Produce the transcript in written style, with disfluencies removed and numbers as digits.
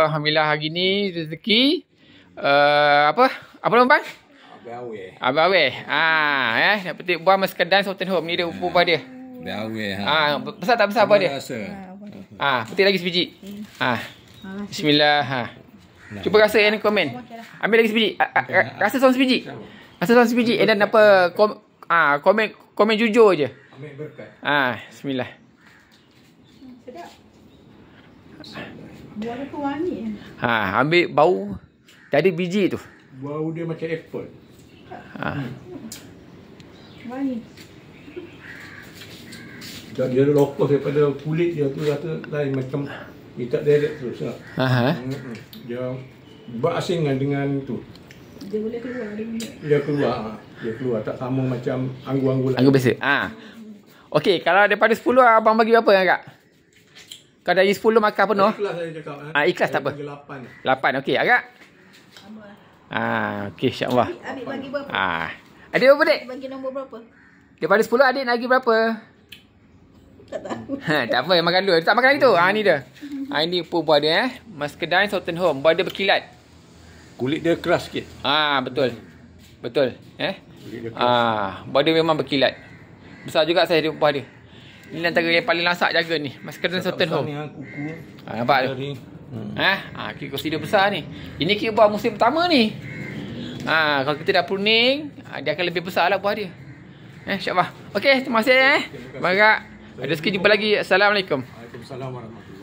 InsyaAllah Alhamdulillah hari ni rezeki apa nama bang? Abang Aweh. Nak petik buah Mas Kedan Sultan Home ni dia buah dia. Abang Aweh. Besar tak besar buah dia? Petik lagi sebiji. Bismillah. Cuba rasa yang komen. Ambil lagi sebiji. Rasa seorang sebiji. Rasa seorang sebiji. Dan apa komen jujur je. Ambil berkat. Bismillah. Sedap. Buah dia pun wangi. Ambil bau. Tadi biji tu. Bau dia macam apple. Wangi. Dia lokus daripada kulit dia tu rasa lain macam dia tak direct terus lah. Dia berasingan dengan tu. Dia boleh keluar Dia keluar tak sama macam anggur-anggur lain. Anggur biasa. Okey, kalau daripada 10 abang bagi berapa Kak? Kalau dari 10 makan penuh. Ikhlas saya cakap. Ikhlas tak apa. 8 okey, Agak. Okey, insya-Allah. Adik bagi berapa? Adik berapa, Dek? Bagi nombor berapa? Daripada 10 adik nak bagi berapa? Tak tahu. Tak apa, makan dulu. Dia tak makan lagi tu. Ni dia. Ini pun buah dia Mas Kedan Sultan Home. Buah dia berkilat. Kulit dia keras sikit. Betul. Betul. Kulit dia keras. Buah dia memang berkilat. Besar juga saya buah dia. Ini antara yang paling lasak jaga ni. Mas Kedan Sultan Home. Kuku. Nampak tu? Kira kursi dia besar ni. Ini kira buah musim pertama ni. Kalau kita dah pruning, dia akan lebih besar lah buah dia. InsyaAllah. Okey, terima kasih. Barak. Ada rezeki jumpa lagi. Assalamualaikum. Waalaikumsalam warahmatullahi wabarakatuh.